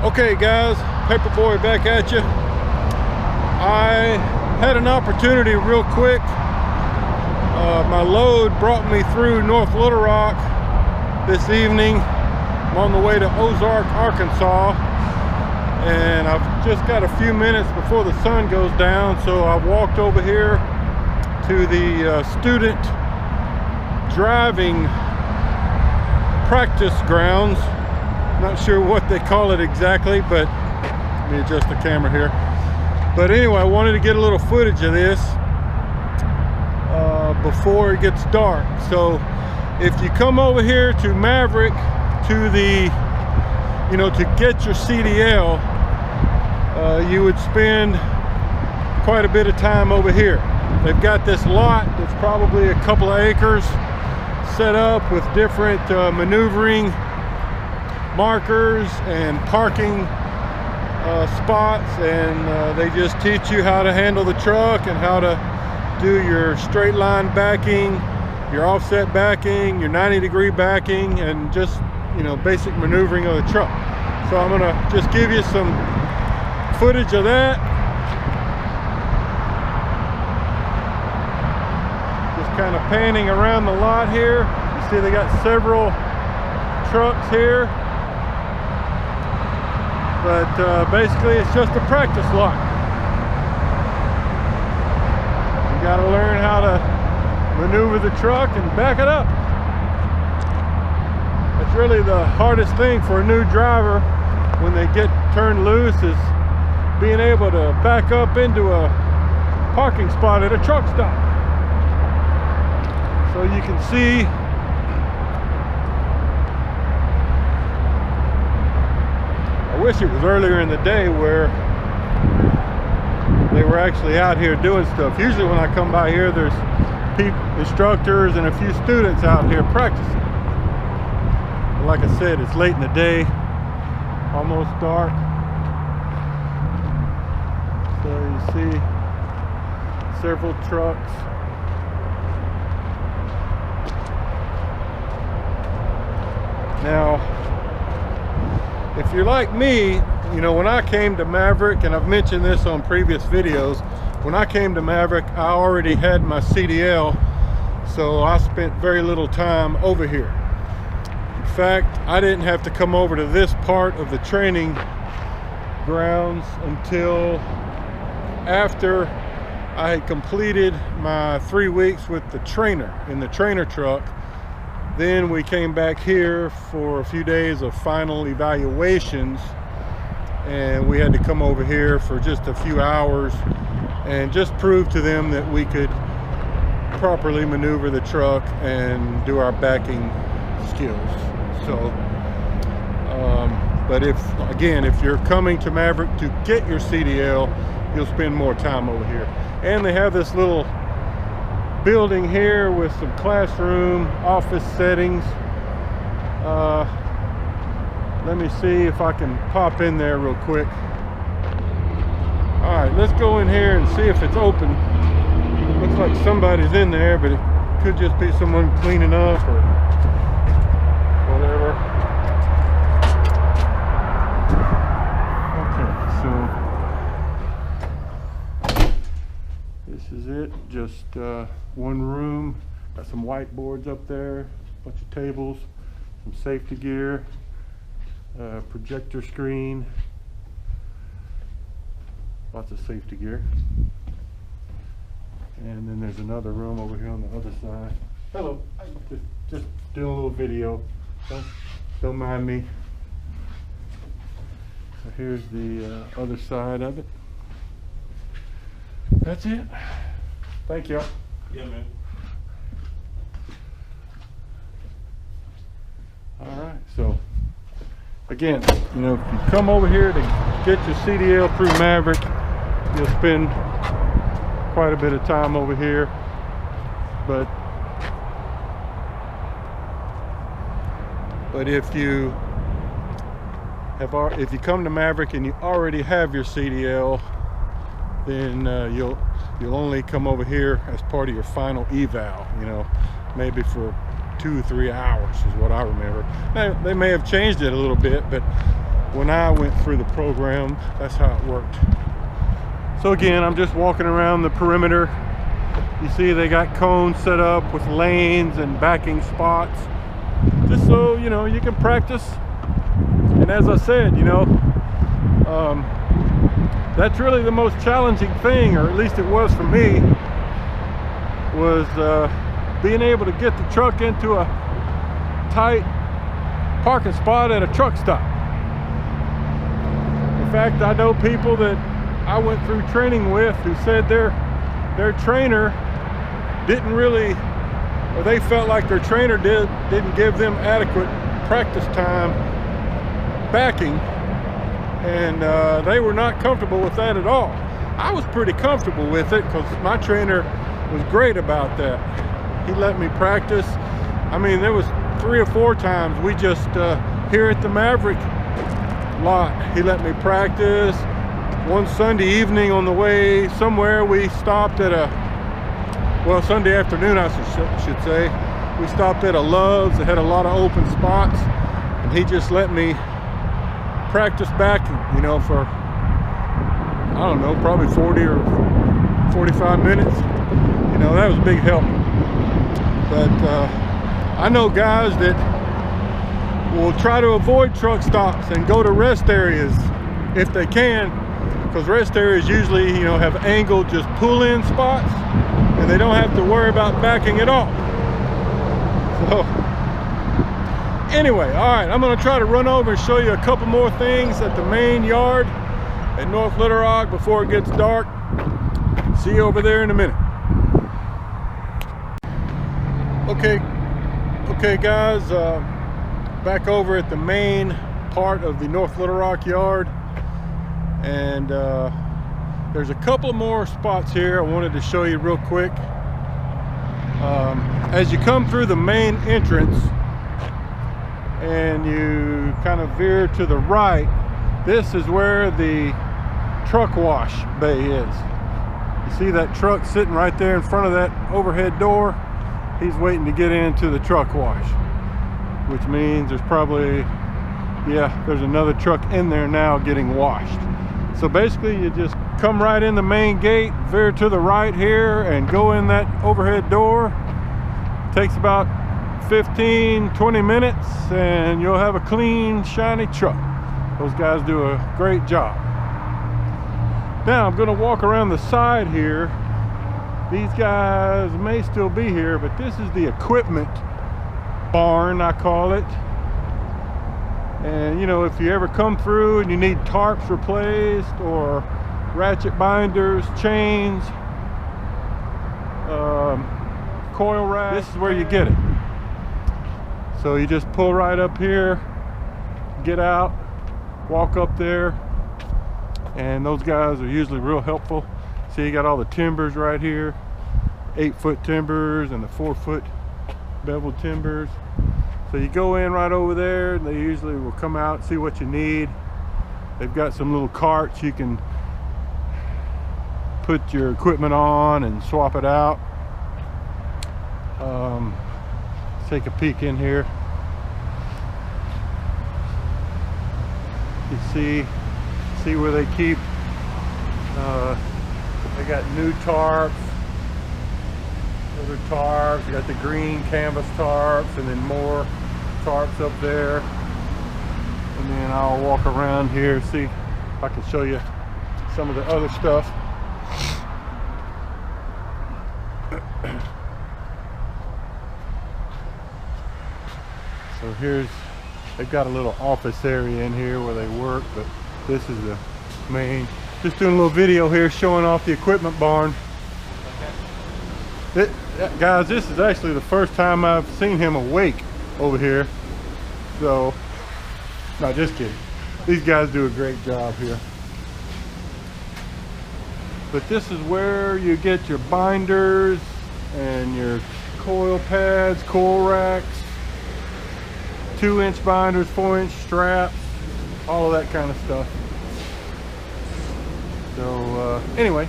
Okay guys, Paperboy back at you. I had an opportunity real quick. My load brought me through North Little Rock this evening. I'm on the way to Ozark, Arkansas, and I've just got a few minutes before the sun goes down, so I walked over here to the student driving practice grounds. Not sure what they call it exactly, but let me adjust the camera here. But anyway, I wanted to get a little footage of this before it gets dark. So if you come over here to Maverick to the, to get your CDL, you would spend quite a bit of time over here. They've got this lot that's probably a couple of acres set up with different maneuvering markers and parking spots, and they just teach you how to handle the truck and how to do your straight line backing, your offset backing, your 90-degree backing, and just basic maneuvering of the truck. So I'm gonna just give you some footage of that. Just kind of panning around the lot here. You see they got several trucks here. But basically it's just a practice lot. You got to learn how to maneuver the truck and back it up. That's really the hardest thing for a new driver when they get turned loose, is being able to back up into a parking spot at a truck stop. So you can see I wish it was earlier in the day where they were actually out here doing stuff. Usually when I come by here, there's instructors and a few students out here practicing. But like I said, it's late in the day, almost dark. So you see several trucks. Now, if you're like me, when I came to Maverick, and I've mentioned this on previous videos, when I came to Maverick, I already had my CDL, so I spent very little time over here. In fact, I didn't have to come over to this part of the training grounds until after I had completed my 3 weeks with the trainer, in the trainer truck. Then we came back here for a few days of final evaluations, and we had to come over here for just a few hours and just prove to them that we could properly maneuver the truck and do our backing skills. So, but if you're coming to Maverick to get your CDL, you'll spend more time over here. And they have this little building here with some classroom office settings. Let me see if I can pop in there real quick. All right, let's go in here and see if it's open. Looks like somebody's in there, but it could just be someone cleaning up or whatever. Okay, so this is it. Just one room. Got some whiteboards up there, a bunch of tables, some safety gear, projector screen, lots of safety gear. And then there's another room over here on the other side. Hello, just doing a little video. Don't mind me. So here's the other side of it. That's it. Thank you. Yeah, man. All right, so again, if you come over here to get your CDL through Maverick, you'll spend quite a bit of time over here. But if you come to Maverick and you already have your CDL, then you'll only come over here as part of your final eval, maybe for 2 or 3 hours is what I remember. Now, they may have changed it a little bit, but when I went through the program, that's how it worked. So again, I'm just walking around the perimeter. You see they got cones set up with lanes and backing spots, just so you know you can practice. And as I said, you know, that's really the most challenging thing, or at least it was for me, was being able to get the truck into a tight parking spot at a truck stop. In fact, I know people that I went through training with who said their trainer didn't really, or they felt like their trainer didn't give them adequate practice time backing, and they were not comfortable with that at all. I was pretty comfortable with it because my trainer was great about that. He let me practice. I mean, there was 3 or 4 times we just here at the Maverick lot, he let me practice. One Sunday evening on the way somewhere, we stopped at a, well, Sunday afternoon I should say, we stopped at a Love's that had a lot of open spots, and he just let me practice backing, you know, for, I don't know, probably 40 or 45 minutes. You know, that was a big help. But I know guys that will try to avoid truck stops and go to rest areas if they can, because rest areas usually, you know, have angled just pull-in spots, and they don't have to worry about backing at all. So anyway, all right, I'm going to try to run over and show you a couple more things at the main yard at North Little Rock before it gets dark. See you over there in a minute. Okay guys, back over at the main part of the North Little Rock yard, and there's a couple more spots here I wanted to show you real quick. As you come through the main entrance and you kind of veer to the right, this is where the truck wash bay is. You see that truck sitting right there in front of that overhead door? He's waiting to get into the truck wash, which means there's probably, yeah, there's another truck in there now getting washed. So basically you just come right in the main gate, veer to the right here, and go in that overhead door. It takes about 15-20 minutes and you'll have a clean, shiny truck. Those guys do a great job. Now I'm going to walk around the side here. These guys may still be here, but this is the equipment barn, I call it. And you know, if you ever come through and you need tarps replaced or ratchet binders, chains, coil racks, this is where you get it. So you just pull right up here, get out, walk up there, and those guys are usually real helpful. See, you got all the timbers right here, 8-foot timbers and the 4-foot beveled timbers. So you go in right over there, and they usually will come out, see what you need. They've got some little carts you can put your equipment on and swap it out. Let's take a peek in here. You see where they keep, they got new tarps, other tarps. You got the green canvas tarps, and then more tarps up there. And then I'll walk around here, see if I can show you some of the other stuff. So they've got a little office area in here where they work, but this is the main. Just doing a little video here showing off the equipment barn. Guys, this is actually the first time I've seen him awake over here. So, no, just kidding. These guys do a great job here. But this is where you get your binders and your coil pads, coil racks, 2-inch binders, 4-inch straps, all of that kind of stuff. So anyway,